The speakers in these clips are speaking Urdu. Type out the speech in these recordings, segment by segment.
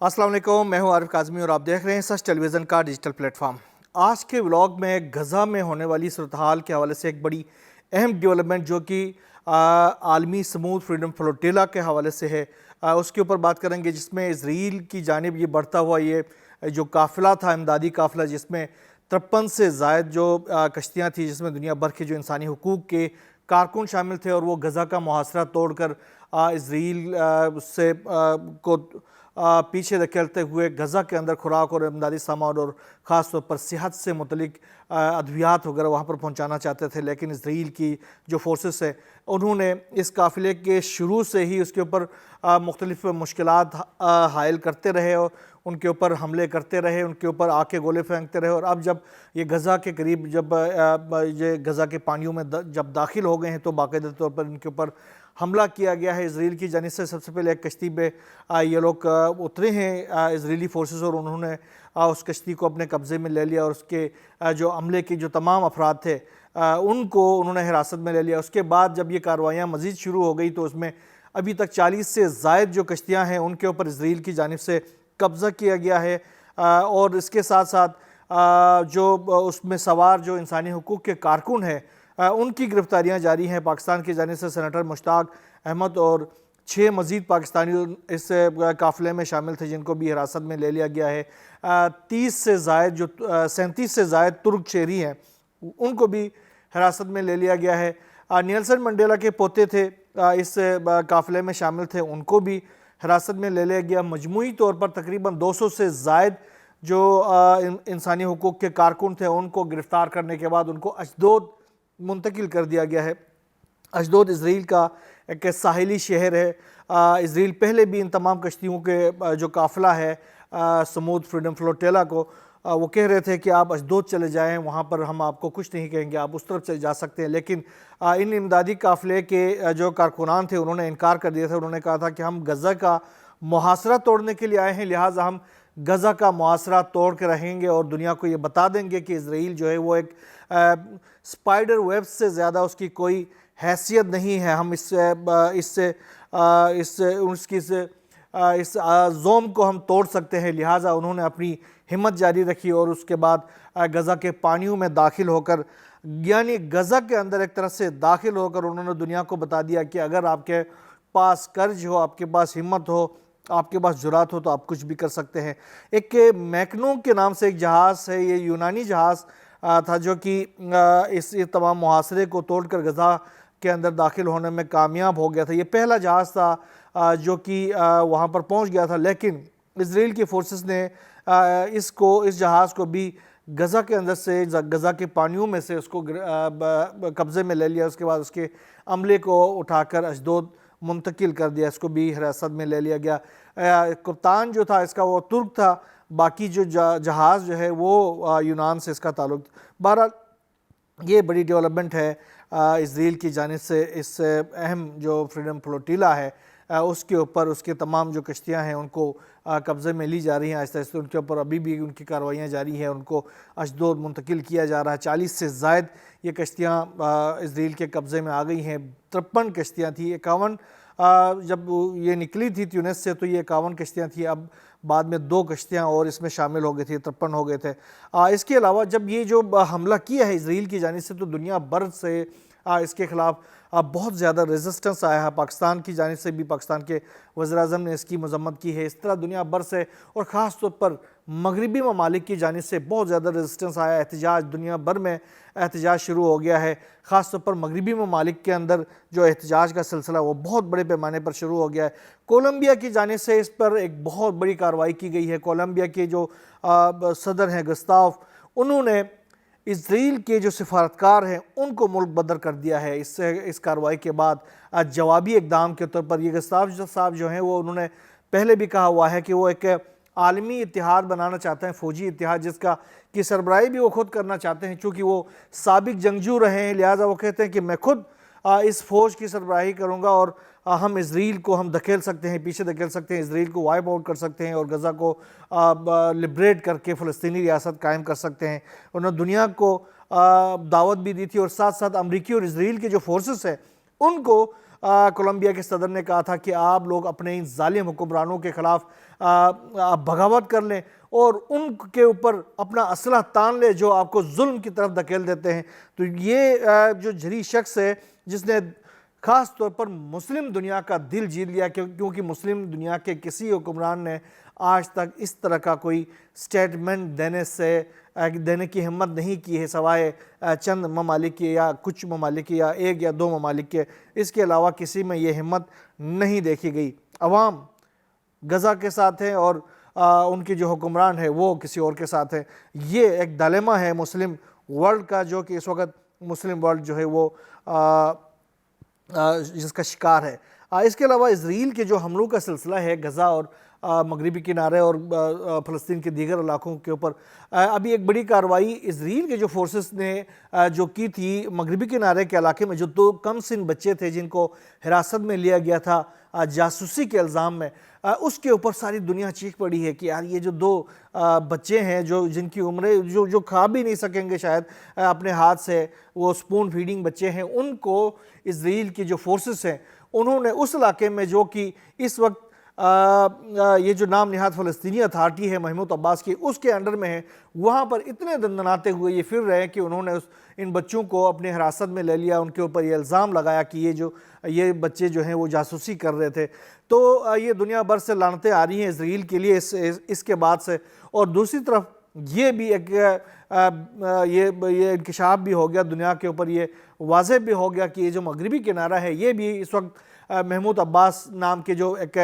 السلام علیکم، میں ہوں عارف کاظمی اور آپ دیکھ رہے ہیں سچ ٹیلی ویژن کا ڈیجیٹل پلیٹ فارم۔ آج کے ولاگ میں غزہ میں ہونے والی صورتحال کے حوالے سے ایک بڑی اہم ڈیولپمنٹ جو کہ عالمی سمود فریڈم فلوٹیلا کے حوالے سے ہے، اس کے اوپر بات کریں گے، جس میں اسرائیل کی جانب یہ بڑھتا ہوا یہ جو قافلہ تھا، امدادی قافلہ، جس میں 53 سے زائد جو کشتیاں تھیں، جس میں دنیا بھر کے جو انسانی حقوق کے کارکن شامل تھے، اور وہ غزہ کا محاصرہ توڑ کر اسرائیل سے کو پیچھے دھکیلتے ہوئے غزہ کے اندر خوراک اور امدادی سامان اور خاص طور پر صحت سے متعلق ادویات وغیرہ وہاں پر پہنچانا چاہتے تھے، لیکن اسرائیل کی جو فورسز ہے انہوں نے اس قافلے کے شروع سے ہی اس کے اوپر مختلف مشکلات حائل کرتے رہے، اور ان کے اوپر حملے کرتے رہے، ان کے اوپر آگ کے گولے پھینکتے رہے، اور اب جب یہ غزہ کے قریب جب یہ غزہ کے پانیوں میں جب داخل ہو گئے ہیں تو باقاعدہ طور پر ان کے اوپر حملہ کیا گیا ہے اسرائیل کی جانب سے۔ سب سے پہلے ایک کشتی پہ یہ لوگ اترے ہیں اسرائیلی فورسز، اور انہوں نے اس کشتی کو اپنے قبضے میں لے لیا، اور اس کے جو عملے کے جو تمام افراد تھے ان کو انہوں نے حراست میں لے لیا۔ اس کے بعد جب یہ کارروائیاں مزید شروع ہو گئی تو اس میں ابھی تک 40 سے زائد جو کشتیاں ہیں ان کے اوپر اسرائیل کی جانب سے قبضہ کیا گیا ہے، اور اس کے ساتھ ساتھ جو اس میں سوار جو انسانی حقوق کے کارکن ہیں ان کی گرفتاریاں جاری ہیں۔ پاکستان کی جانب سے سینیٹر مشتاق احمد اور 6 مزید پاکستانی اس قافلے میں شامل تھے، جن کو بھی حراست میں لے لیا گیا ہے۔ 37 سے زائد ترک شہری ہیں، ان کو بھی حراست میں لے لیا گیا ہے۔ نیلسن منڈیلا کے پوتے تھے اس قافلے میں شامل تھے، ان کو بھی حراست میں لے لیا گیا۔ مجموعی طور پر تقریباً 200 سے زائد جو انسانی حقوق کے کارکن تھے ان کو گرفتار کرنے کے بعد ان کو اشدود منتقل کر دیا گیا ہے۔ اشدود اسرائیل کا ایک ساحلی شہر ہے۔ اسرائیل پہلے بھی ان تمام کشتیوں کے جو قافلہ ہے سمود فریڈم فلوٹیلا کو، وہ کہہ رہے تھے کہ آپ اشدود چلے جائیں، وہاں پر ہم آپ کو کچھ نہیں کہیں گے، آپ اس طرف چلے جا سکتے ہیں، لیکن ان امدادی قافلے کے جو کارکنان تھے انہوں نے انکار کر دیا تھا۔ انہوں نے کہا تھا کہ ہم غزہ کا محاصرہ توڑنے کے لیے آئے ہیں، لہٰذا ہم غزہ کا محاصرہ توڑ کے رہیں گے اور دنیا کو یہ بتا دیں گے کہ اسرائیل جو ہے وہ ایک سپائڈر ویب سے زیادہ اس کی کوئی حیثیت نہیں ہے، ہم اس زوم کو ہم توڑ سکتے ہیں۔ لہٰذا انہوں نے اپنی ہمت جاری رکھی اور اس کے بعد غزہ کے پانیوں میں داخل ہو کر، یعنی غزہ کے اندر ایک طرح سے داخل ہو کر انہوں نے دنیا کو بتا دیا کہ اگر آپ کے پاس کرج ہو، آپ کے پاس ہمت ہو، آپ کے پاس جرات ہو تو آپ کچھ بھی کر سکتے ہیں۔ ایک میکنو کے نام سے ایک جہاز ہے، یہ یونانی جہاز تھا جو کہ اس تمام محاصرے کو توڑ کر غزہ کے اندر داخل ہونے میں کامیاب ہو گیا تھا۔ یہ پہلا جہاز تھا جو کہ وہاں پر پہنچ گیا تھا، لیکن اسرائیل کی فورسز نے اس جہاز کو بھی غزہ کے اندر سے، غزہ کے پانیوں میں سے اس کو قبضے میں لے لیا۔ اس کے بعد اس کے عملے کو اٹھا کر اشدود منتقل کر دیا، اس کو بھی حراست میں لے لیا گیا۔ کپتان جو تھا اس کا وہ ترک تھا، باقی جو جہاز جو ہے وہ یونان سے اس کا تعلق۔ بہرحال یہ بڑی ڈیولپمنٹ ہے اسرائیل کی جانب سے، اس اہم جو فریڈم فلوٹیلا ہے اس کے اوپر، اس کے تمام جو کشتیاں ہیں ان کو قبضے میں لی جا رہی ہیں آہستہ آہستہ، ان کے اوپر ابھی بھی ان کی کارروائیاں جاری ہیں، ان کو اشدود منتقل کیا جا رہا ہے۔ 40 سے زائد یہ کشتیاں اسرائیل کے قبضے میں آ گئی ہیں۔ 53 کشتیاں تھیں، 51 جب یہ نکلی تھی تیونس سے تو یہ 51 کشتیاں تھیں، اب بعد میں 2 کشتیاں اور اس میں شامل ہو گئی تھی، 53 ہو گئے تھے۔ اس کے علاوہ جب یہ جو حملہ کیا ہے اسرائیل کی جانب سے تو دنیا بھر سے اس کے خلاف بہت زیادہ ریزسٹنس آیا ہے۔ پاکستان کی جانب سے بھی، پاکستان کے وزیر اعظم نے اس کی مذمت کی ہے۔ اس طرح دنیا بھر سے اور خاص طور پر مغربی ممالک کی جانب سے بہت زیادہ ریزسٹنس آیا، احتجاج دنیا بھر میں احتجاج شروع ہو گیا ہے۔ خاص طور پر مغربی ممالک کے اندر جو احتجاج کا سلسلہ وہ بہت بڑے پیمانے پر شروع ہو گیا ہے۔ کولمبیا کی جانب سے اس پر ایک بہت بڑی کارروائی کی گئی ہے۔ کولمبیا کے جو صدر ہیں گستاو، انہوں نے اسرائیل کے جو سفارتکار ہیں ان کو ملک بدر کر دیا ہے اس کارروائی کے بعد۔ جوابی اقدام کے طور پر یہ گستاو صاحب جو ہیں وہ انہوں نے پہلے بھی کہا ہوا ہے کہ وہ ایک عالمی اتحاد بنانا چاہتے ہیں، فوجی اتحاد، جس کا کی سربراہی بھی وہ خود کرنا چاہتے ہیں۔ چونکہ وہ سابق جنگجو رہے ہیں لہٰذا وہ کہتے ہیں کہ میں خود اس فوج کی سربراہی کروں گا اور ہم اسرائیل کو ہم دھکیل سکتے ہیں، پیچھے دھکیل سکتے ہیں، اسرائیل کو وائپ آؤٹ کر سکتے ہیں اور غزہ کو لبریٹ کر کے فلسطینی ریاست قائم کر سکتے ہیں۔ انہوں نے دنیا کو دعوت بھی دی تھی، اور ساتھ ساتھ امریکی اور اسرائیل کے جو فورسز ہیں ان کو کولمبیا کے صدر نے کہا تھا کہ آپ لوگ اپنے ان ظالم حکمرانوں کے خلاف بغاوت کر لیں اور ان کے اوپر اپنا اسلحہ تان لے جو آپ کو ظلم کی طرف دھکیل دیتے ہیں۔ تو یہ جو جری شخص ہے جس نے خاص طور پر مسلم دنیا کا دل جیت لیا، کیونکہ مسلم دنیا کے کسی حکمران نے آج تک اس طرح کا کوئی سٹیٹمنٹ دینے کی ہمت نہیں کی ہے، سوائے چند ممالک کے یا کچھ ممالک کے یا ایک یا دو ممالک کے، اس کے علاوہ کسی میں یہ ہمت نہیں دیکھی گئی۔ عوام غزہ کے ساتھ ہیں اور ان کے جو حکمران ہے وہ کسی اور کے ساتھ ہیں۔ یہ ایک ڈائلیما ہے مسلم ورلڈ کا، جو کہ اس وقت مسلم ورلڈ جو ہے وہ جس کا شکار ہے۔ اس کے علاوہ اسرائیل کے جو حملوں کا سلسلہ ہے غزہ اور مغربی کنارے اور فلسطین کے دیگر علاقوں کے اوپر، ابھی ایک بڑی کارروائی اسرائیل کے جو فورسز نے جو کی تھی مغربی کنارے کے علاقے میں، جو دو کم سن بچے تھے جن کو حراست میں لیا گیا تھا جاسوسی کے الزام میں، اس کے اوپر ساری دنیا چیخ پڑی ہے کہ یار یہ جو دو بچے ہیں جن کی عمریں جو کھا بھی نہیں سکیں گے شاید اپنے ہاتھ سے، وہ سپون فیڈنگ بچے ہیں، ان کو اسرائیل کی جو فورسز ہیں انہوں نے اس علاقے میں جو کہ اس وقت یہ جو نام نہاد فلسطینی اتھارٹی ہے محمود عباس کی، اس کے انڈر میں ہے، وہاں پر اتنے دندناتے ہوئے یہ پھر رہے کہ انہوں نے ان بچوں کو اپنے حراست میں لے لیا، ان کے اوپر یہ الزام لگایا کہ یہ بچے جو ہیں وہ جاسوسی کر رہے تھے۔ تو یہ دنیا بھر سے لعنتیں آ رہی ہیں اسرائیل کے لیے اس کے بعد سے، اور دوسری طرف یہ بھی ایک یہ انکشاف بھی ہو گیا دنیا کے اوپر، یہ واضح بھی ہو گیا کہ یہ جو مغربی کنارہ ہے یہ بھی اس وقت محمود عباس نام کے جو ایک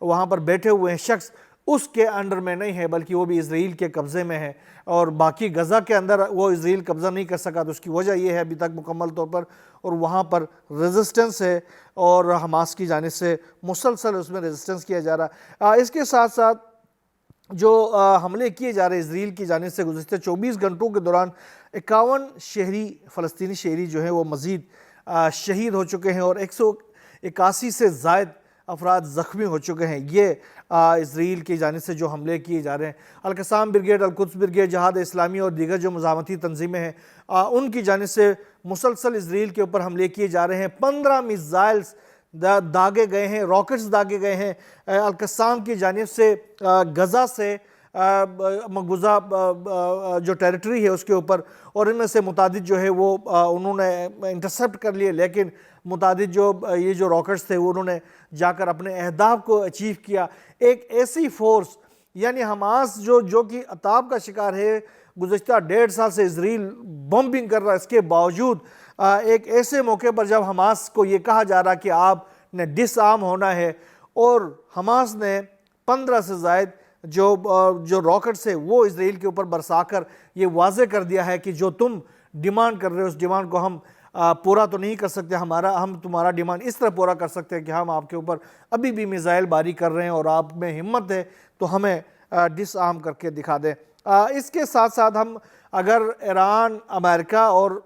وہاں پر بیٹھے ہوئے ہیں شخص، اس کے انڈر میں نہیں ہے، بلکہ وہ بھی اسرائیل کے قبضے میں ہے، اور باقی غزہ کے اندر وہ اسرائیل قبضہ نہیں کر سکا۔ تو اس کی وجہ یہ ہے ابھی تک مکمل طور پر، اور وہاں پر ریزسٹنس ہے اور حماس کی جانب سے مسلسل اس میں ریزسٹنس کیا جا رہا ہے۔ اس کے ساتھ ساتھ جو حملے کیے جا رہے اسرائیل کی جانب سے گزشتہ 24 گھنٹوں کے دوران 51 فلسطینی شہری جو ہیں وہ مزید شہید ہو چکے ہیں اور 181 سے زائد افراد زخمی ہو چکے ہیں۔ یہ اسرائیل کی جانب سے جو حملے کیے جا رہے ہیں، القسام بریگیڈ، القدس بریگیڈ، جہاد اسلامی اور دیگر جو مزاحمتی تنظیمیں ہیں ان کی جانب سے مسلسل اسرائیل کے اوپر حملے کیے جا رہے ہیں۔ 15 میزائلز داغے گئے ہیں، راکٹس داغے گئے ہیں القسام کی جانب سے غزہ سے مقبوضہ جو ٹیریٹری ہے اس کے اوپر، اور ان میں سے متعدد جو ہے وہ انہوں نے انٹرسپٹ کر لیے، لیکن متعدد یہ جو راکٹس تھے وہ انہوں نے جا کر اپنے اہداف کو اچیو کیا۔ ایک ایسی فورس یعنی حماس جو کہ عطاب کا شکار ہے، گزشتہ 1.5 سال سے اسرائیل بمبنگ کر رہا ہے، اس کے باوجود ایک ایسے موقع پر جب حماس کو یہ کہا جا رہا کہ آپ نے ڈس آرم ہونا ہے، اور حماس نے 15 سے زائد جو راکٹس ہے وہ اسرائیل کے اوپر برسا کر یہ واضح کر دیا ہے کہ جو تم ڈیمانڈ کر رہے ہو اس ڈیمانڈ کو ہم پورا تو نہیں کر سکتے، ہم تمہارا ڈیمانڈ اس طرح پورا کر سکتے ہیں کہ ہم آپ کے اوپر ابھی بھی میزائل باری کر رہے ہیں، اور آپ میں ہمت ہے تو ہمیں ڈس آرم کر کے دکھا دیں۔ اس کے ساتھ ساتھ ہم اگر ایران، امریکہ اور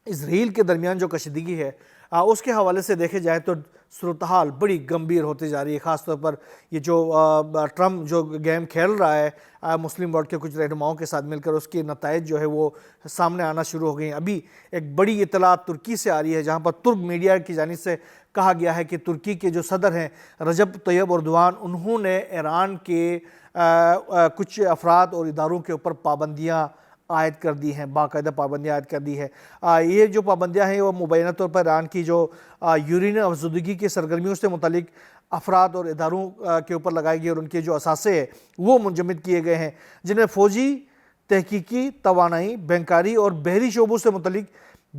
اسرائیل کے درمیان جو کشیدگی ہے اس کے حوالے سے دیکھے جائے تو صورتحال بڑی گمبھیر ہوتی جا رہی ہے، خاص طور پر یہ جو ٹرمپ جو گیم کھیل رہا ہے مسلم ورلڈ کے کچھ رہنماؤں کے ساتھ مل کر، اس کے نتائج جو ہے وہ سامنے آنا شروع ہو گئی ہیں۔ ابھی ایک بڑی اطلاع ترکی سے آ رہی ہے، جہاں پر ترک میڈیا کی جانب سے کہا گیا ہے کہ ترکی کے جو صدر ہیں رجب طیب اردوان، انہوں نے ایران کے کچھ افراد اور اداروں کے اوپر پابندیاں عائد کر دی ہیں، باقاعدہ پابندیاں عائد کر دی ہے۔ یہ جو پابندیاں ہیں وہ مبینہ طور پر ایران کی جو یورین افزودگی کی سرگرمیوں سے متعلق افراد اور اداروں کے اوپر لگائی گئی، اور ان کے جو اثاثے ہیں وہ منجمد کیے گئے ہیں، جن میں فوجی، تحقیقی، توانائی، بینکاری اور بحری شعبوں سے متعلق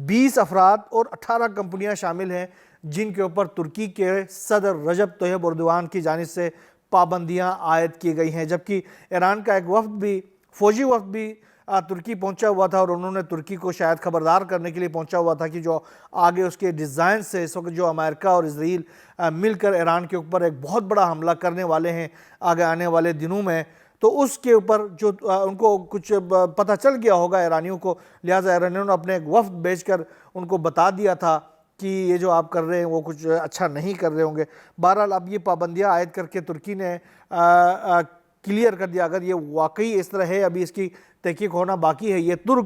20 افراد اور 18 کمپنیاں شامل ہیں، جن کے اوپر ترکی کے صدر رجب طیب اردوان کی جانب سے پابندیاں عائد کی گئی ہیں۔ جبکہ ایران کا ایک وفد بھی، فوجی وفد بھی ترکی پہنچا ہوا تھا، اور انہوں نے ترکی کو شاید خبردار کرنے کے لیے پہنچا ہوا تھا کہ جو آگے اس کے ڈیزائن سے اس وقت جو امریکہ اور اسرائیل مل کر ایران کے اوپر ایک بہت بڑا حملہ کرنے والے ہیں آگے آنے والے دنوں میں، تو اس کے اوپر جو ان کو کچھ پتہ چل گیا ہوگا ایرانیوں کو، لہٰذا ایرانیوں نے اپنے ایک وفد بھیج کر ان کو بتا دیا تھا کہ یہ جو آپ کر رہے ہیں وہ کچھ اچھا نہیں کر رہے ہوں گے۔ بہرحال اب یہ پابندیاں عائد کر کے ترکی نے کلیئر کر دیا، اگر یہ واقعی اس طرح ہے، ابھی اس کی تحقیق ہونا باقی ہے، یہ ترک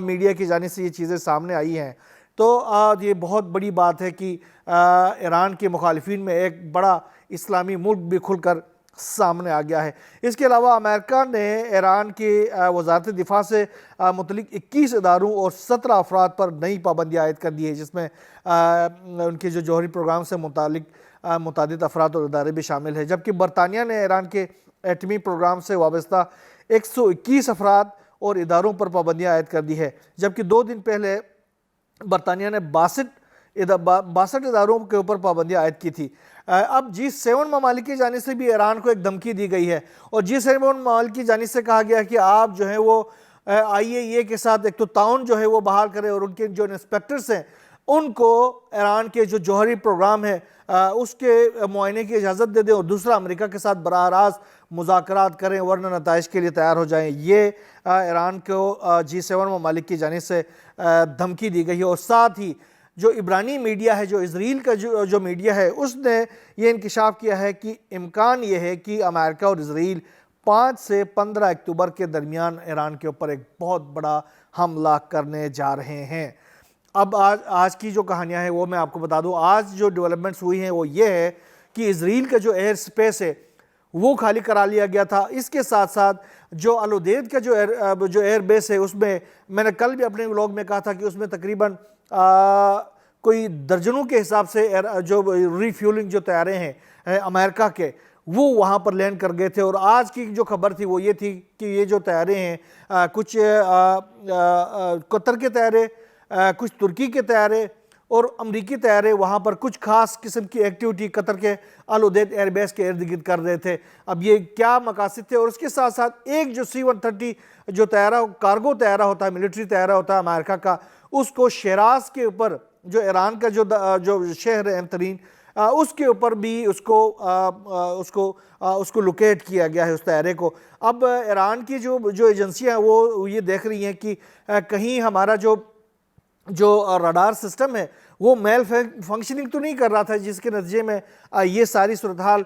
میڈیا کی جانب سے یہ چیزیں سامنے آئی ہیں تو یہ بہت بڑی بات ہے کہ ایران کے مخالفین میں ایک بڑا اسلامی ملک بھی کھل کر سامنے آ گیا ہے۔ اس کے علاوہ امریکہ نے ایران کی وزارت دفاع سے متعلق 21 اداروں اور 17 افراد پر نئی پابندیاں عائد کر دی ہے، جس میں ان کے جو جوہری پروگرام سے متعلق متعدد افراد اور ادارے بھی شامل ہیں، جبکہ برطانیہ نے ایران کے ایٹمی پروگرام سے وابستہ 121 افراد اور اداروں پر پابندیاں عائد کر دی ہے، جبکہ 2 دن پہلے برطانیہ نے 62 اداروں کے اوپر پابندیاں عائد کی تھی۔ اب G7 ممالک کی جانب سے بھی ایران کو ایک دھمکی دی گئی ہے، اور G7 ممالک کی جانب سے کہا گیا کہ آپ جو ہیں وہ IAEA کے ساتھ ایک تو تعاون جو ہے وہ بحال کریں، اور ان کے جو انسپیکٹرز ہیں ان کو ایران کے جو جوہری پروگرام ہے اس کے معائنے کی اجازت دے دیں، اور دوسرا امریکہ کے ساتھ براہ راست مذاکرات کریں، ورنہ نتائج کے لیے تیار ہو جائیں۔ یہ ایران کو G7 ممالک کی جانب سے دھمکی دی گئی ہے، اور ساتھ ہی جو عبرانی میڈیا ہے، جو اسرائیل کا جو میڈیا ہے، اس نے یہ انکشاف کیا ہے کہ امکان یہ ہے کہ امریکہ اور اسرائیل 5 سے 15 اکتوبر کے درمیان ایران کے اوپر ایک بہت بڑا حملہ کرنے جا رہے ہیں۔ اب آج کی جو کہانیاں ہیں وہ میں آپ کو بتا دوں۔ آج جو ڈیولپمنٹس ہوئی ہیں وہ یہ ہے کہ اسرائیل کا جو ایئر سپیس ہے وہ خالی کرا لیا گیا تھا۔ اس کے ساتھ ساتھ جو الودید کا جو ایئر بیس ہے، اس میں نے کل بھی اپنے ولاگ میں کہا تھا کہ اس میں تقریباً کوئی درجنوں کے حساب سے جو ری فیولنگ جو طیارے ہیں امریکہ کے، وہ وہاں پر لینڈ کر گئے تھے۔ اور آج کی جو خبر تھی وہ یہ تھی کہ یہ جو طیارے ہیں، کچھ قطر کے طیارے، کچھ ترکی کے طیارے اور امریکی طیارے وہاں پر کچھ خاص قسم کی ایکٹیویٹی قطر کے الودید ایئر بیس کے ارد گرد کر رہے تھے۔ اب یہ کیا مقاصد تھے؟ اور اس کے ساتھ ساتھ ایک جو C-130 جو طیارہ کارگو طیارہ ہوتا ہے، ملٹری طیارہ ہوتا ہے امریکہ کا، اس کو شیراز کے اوپر، جو ایران کا جو شہر ہے اہم ترین، اس کے اوپر بھی اس کو لوکیٹ کیا گیا ہے، اس طیارے کو۔ اب ایران کی جو ایجنسیاں ہیں وہ یہ دیکھ رہی ہیں کہ کہیں ہمارا جو رڈار سسٹم ہے وہ میل فنکشننگ تو نہیں کر رہا تھا، جس کے نتیجے میں یہ ساری صورتحال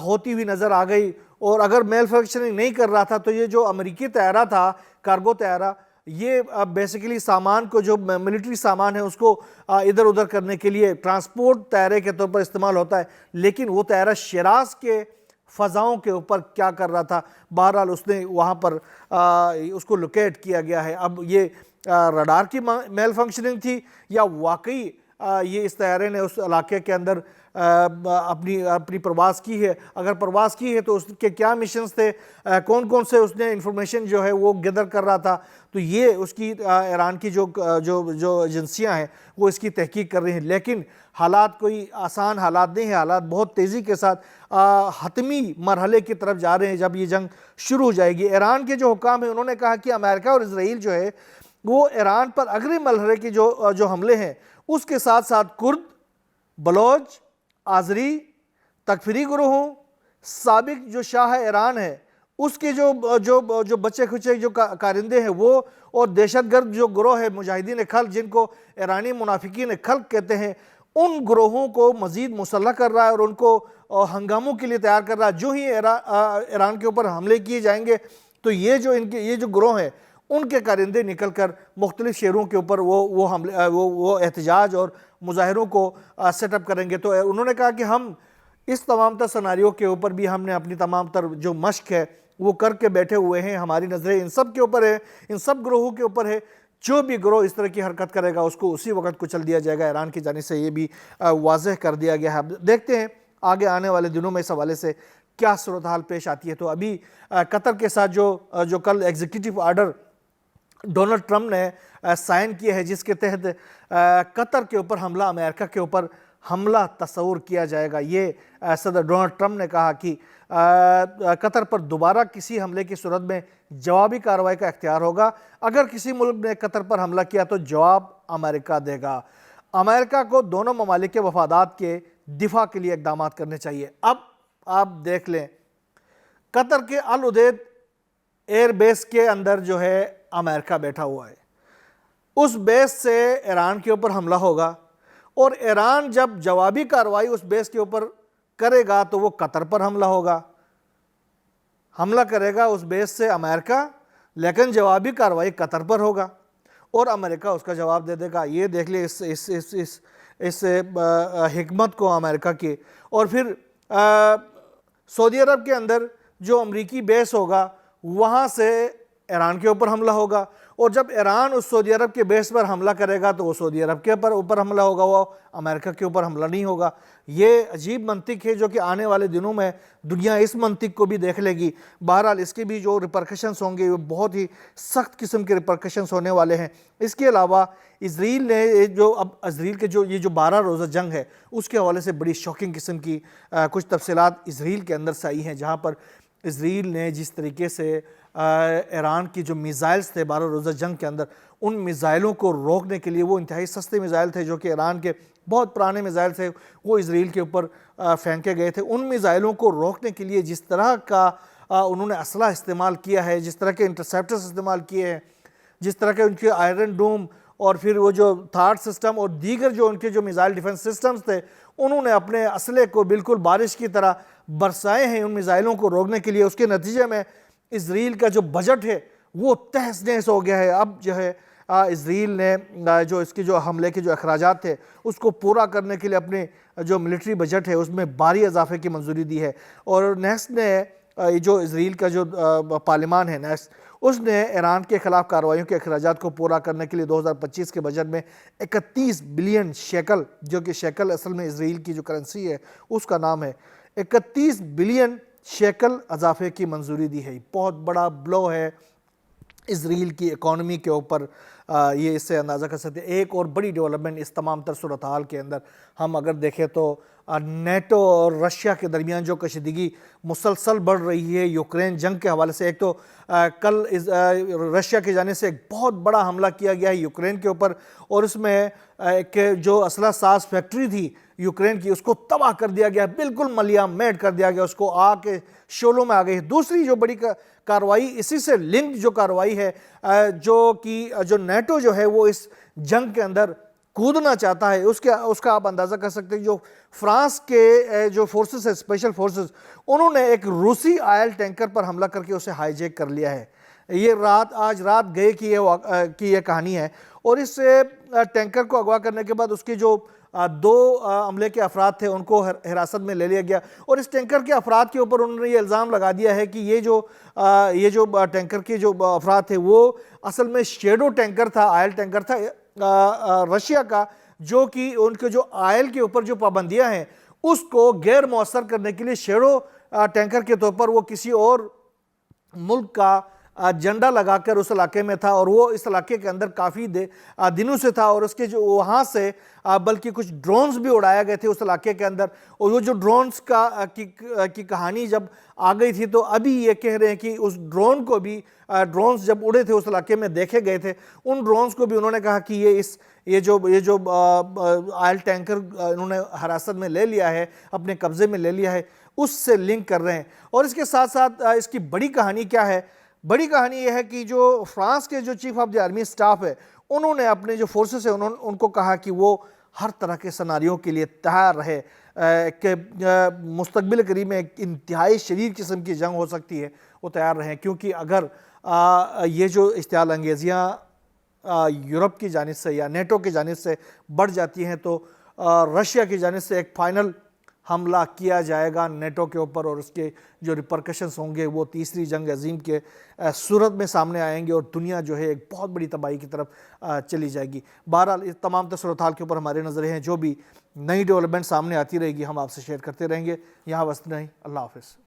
ہوتی ہوئی نظر آ گئی۔ اور اگر میل فنکشننگ نہیں کر رہا تھا تو یہ جو امریکی طیارہ تھا، کارگو طیارہ، یہ بیسیکلی سامان کو، جو ملٹری سامان ہے اس کو ادھر ادھر کرنے کے لیے ٹرانسپورٹ طیارے کے طور پر استعمال ہوتا ہے، لیکن وہ طیارہ شیراز کے فضاؤں کے اوپر کیا کر رہا تھا؟ بہرحال اس نے وہاں پر اس کو لوکیٹ کیا گیا ہے۔ اب یہ رڈار کی میل فنکشننگ تھی یا واقعی یہ اس طیارے نے اس علاقے کے اندر اپنی پرواز کی ہے؟ اگر پرواز کی ہے تو اس کے کیا مشنز تھے، کون کون سے اس نے انفارمیشن جو ہے وہ گیدر کر رہا تھا؟ تو یہ اس کی ایران کی جو ایجنسیاں ہیں وہ اس کی تحقیق کر رہی ہیں، لیکن حالات کوئی آسان حالات نہیں ہیں۔ حالات بہت تیزی کے ساتھ حتمی مرحلے کی طرف جا رہے ہیں جب یہ جنگ شروع ہو جائے گی۔ ایران کے جو حکام ہیں انہوں نے کہا کہ امریکہ اور اسرائیل جو ہے وہ ایران پر اگلے مرحلے کی جو حملے ہیں اس کے ساتھ ساتھ کرد، بلوچ، آذری، تکفیری گروہوں، سابق جو شاہ ایران ہے اس کے جو بچے کھچے جو کارندے ہیں وہ، اور دہشت گرد جو گروہ ہے مجاہدین خلق، جن کو ایرانی منافقین خلق کہتے ہیں، ان گروہوں کو مزید مسلح کر رہا ہے اور ان کو ہنگاموں کے لیے تیار کر رہا ہے۔ جو ہی ایران کے اوپر حملے کیے جائیں گے تو یہ جو گروہ ہیں ان کے کارندے نکل کر مختلف شہروں کے اوپر وہ احتجاج اور مظاہروں کو سیٹ اپ کریں گے۔ تو انہوں نے کہا کہ ہم اس تمام تر سناریوں کے اوپر بھی ہم نے اپنی تمام تر جو مشق ہے وہ کر کے بیٹھے ہوئے ہیں، ہماری نظریں ان سب کے اوپر ہے، ان سب گروہوں کے اوپر ہے۔ جو بھی گروہ اس طرح کی حرکت کرے گا اس کو اسی وقت کچل دیا جائے گا۔ ایران کی جانب سے یہ بھی واضح کر دیا گیا ہے۔ دیکھتے ہیں آگے آنے والے دنوں میں اس حوالے سے کیا صورتحال پیش آتی ہے۔ تو ابھی قطر کے ساتھ جو کل ایگزیکٹو آرڈر ڈونلڈ ٹرمپ نے سائن کیا ہے، جس کے تحت قطر کے اوپر حملہ، امریکہ کے اوپر حملہ تصور کیا جائے گا۔ یہ صدر ڈونلڈ ٹرمپ نے کہا کہ قطر پر دوبارہ کسی حملے کی صورت میں جوابی کارروائی کا اختیار ہوگا۔ اگر کسی ملک نے قطر پر حملہ کیا تو جواب امریکہ دے گا۔ امریکہ کو دونوں ممالک کے مفادات کے دفاع کے لیے اقدامات کرنے چاہیے۔ اب آپ دیکھ لیں، قطر کے الودید ایئر بیس کے اندر جو ہے امریکہ بیٹھا ہوا ہے، اس بیس سے ایران کے اوپر حملہ ہوگا، اور ایران جب جوابی کارروائی اس بیس کے اوپر کرے گا تو وہ قطر پر حملہ ہوگا۔ حملہ کرے گا اس بیس سے امریکہ، لیکن جوابی کارروائی قطر پر ہوگا، اور امریکہ اس کا جواب دے دے گا. یہ دیکھ لیں اس حکمت کو امریکہ کی. اور پھر سعودی عرب کے اندر جو امریکی بیس ہوگا وہاں سے ایران کے اوپر حملہ ہوگا, اور جب ایران اس سعودی عرب کے بیس پر حملہ کرے گا تو وہ سعودی عرب کے اوپر حملہ ہوگا, وہ امریکہ کے اوپر حملہ نہیں ہوگا. یہ عجیب منطق ہے جو کہ آنے والے دنوں میں دنیا اس منطق کو بھی دیکھ لے گی. بہرحال اس کے بھی جو ریپرکشنز ہوں گے وہ بہت ہی سخت قسم کے ریپرکشنز ہونے والے ہیں. اس کے علاوہ اسرائیل نے اسرائیل کے یہ جو 12 روزہ جنگ ہے اس کے حوالے سے بڑی شاکنگ قسم کی کچھ تفصیلات اسرائیل کے اندر سے آئی ہیں, جہاں پر اسرائیل نے جس طریقے سے ایران کی جو میزائلز تھے 12 روزہ جنگ کے اندر, ان میزائلوں کو روکنے کے لیے, وہ انتہائی سستے میزائل تھے جو کہ ایران کے بہت پرانے میزائل تھے, وہ اسرائیل کے اوپر پھینکے گئے تھے. ان میزائلوں کو روکنے کے لیے جس طرح کا انہوں نے اسلحہ استعمال کیا ہے, جس طرح کے انٹرسیپٹرز استعمال کیے ہیں, جس طرح کے ان کے آئرن ڈوم اور پھر وہ جو تھاٹ سسٹم اور دیگر جو ان کے جو میزائل ڈیفنس سسٹمز تھے, انہوں نے اپنے اسلحے کو بالکل بارش کی طرح برسائے ہیں ان میزائلوں کو روکنے کے لیے. اس کے نتیجے میں اسرائیل کا جو بجٹ ہے وہ تہس نہس ہو گیا ہے. اب جو ہے اسرائیل نے جو اس کے جو حملے کے جو اخراجات تھے اس کو پورا کرنے کے لیے اپنے جو ملٹری بجٹ ہے اس میں بھاری اضافے کی منظوری دی ہے. اور نیکسٹ نے جو اسرائیل کا جو پارلیمان ہے نیکسٹ, اس نے ایران کے خلاف کارروائیوں کے اخراجات کو پورا کرنے کے لیے 2025 کے بجٹ میں 31 بلین شیکل, جو کہ شیکل اصل میں اسرائیل کی جو کرنسی ہے اس کا نام ہے, 31 بلین شیکل اضافے کی منظوری دی ہے. بہت بڑا بلو ہے اسرائیل کی اکانومی کے اوپر. یہ اس سے اندازہ کر سکتے ہیں. ایک اور بڑی ڈیولپمنٹ اس تمام تر صورتحال کے اندر ہم اگر دیکھیں تو نیٹو اور رشیا کے درمیان جو کشیدگی مسلسل بڑھ رہی ہے یوکرین جنگ کے حوالے سے. ایک تو کل رشیا کی جانب سے ایک بہت بڑا حملہ کیا گیا ہے یوکرین کے اوپر, اور اس میں ایک جو اسلحہ ساز فیکٹری تھی یوکرین کی اس کو تباہ کر دیا گیا, بالکل ملیام میٹ کر دیا گیا, اس کو آگ کے شعلوں میں آ گئی. دوسری جو بڑی کارروائی اسی سے لنک جو کارروائی ہے جو نیٹو جو ہے وہ اس جنگ کے اندر کودنا چاہتا ہے, اس کا آپ اندازہ کر سکتے ہیں. جو فرانس کے جو فورسز ہے اسپیشل فورسز, انہوں نے ایک روسی آئل ٹینکر پر حملہ کر کے اسے ہائی جیک کر لیا ہے. یہ آج رات گئے کی یہ کہانی ہے. اور اس ٹینکر کو اغوا کرنے کے بعد اس کے جو 2 عملے کے افراد تھے ان کو حراست میں لے لیا گیا. اور اس ٹینکر کے افراد کے اوپر انہوں نے یہ الزام لگا دیا ہے کہ یہ جو ٹینکر کے جو افراد تھے وہ اصل میں شیڈو ٹینکر تھا, آئل ٹینکر تھا رشیا کا, جو کہ ان کے جو آئل کے اوپر جو پابندیاں ہیں اس کو غیر مؤثر کرنے کے لیے شیڈو ٹینکر کے طور پر وہ کسی اور ملک کا جھنڈا لگا کر اس علاقے میں تھا, اور وہ اس علاقے کے اندر کافی دنوں سے تھا. اور اس کے جو وہاں سے بلکہ کچھ ڈرونز بھی اڑایا گئے تھے اس علاقے کے اندر. اور وہ جو ڈرونز کی کہانی جب آ گئی تھی تو ابھی یہ کہہ رہے ہیں کہ اس ڈرون کو بھی, ڈرونز جب اڑے تھے اس علاقے میں دیکھے گئے تھے, ان ڈرونز کو بھی انہوں نے کہا کہ یہ جو آئل ٹینکر انہوں نے حراست میں لے لیا ہے, اپنے قبضے میں لے لیا ہے, اس سے لنک کر رہے ہیں. اور اس کے ساتھ ساتھ اس کی بڑی کہانی کیا ہے؟ بڑی کہانی یہ ہے کہ جو فرانس کے جو chief of the army staff ہے انہوں نے اپنے جو فورسز ہیں ان کو کہا کہ وہ ہر طرح کے سناریوں کے لیے تیار رہے کہ مستقبل قریب میں ایک انتہائی شدید قسم کی جنگ ہو سکتی ہے, وہ تیار رہیں. کیونکہ اگر یہ جو اشتعال انگیزیاں یورپ کی جانب سے یا نیٹو کی جانب سے بڑھ جاتی ہیں تو رشیا کی جانب سے ایک فائنل حملہ کیا جائے گا نیٹو کے اوپر, اور اس کے جو ریپرکشنز ہوں گے وہ تیسری جنگ عظیم کے صورت میں سامنے آئیں گے, اور دنیا جو ہے ایک بہت بڑی تباہی کی طرف چلی جائے گی. بہرحال اس تمام صورتحال کے اوپر ہمارے نظریں ہیں, جو بھی نئی ڈیولپمنٹ سامنے آتی رہے گی ہم آپ سے شیئر کرتے رہیں گے. یہاں بس نہیں, اللہ حافظ.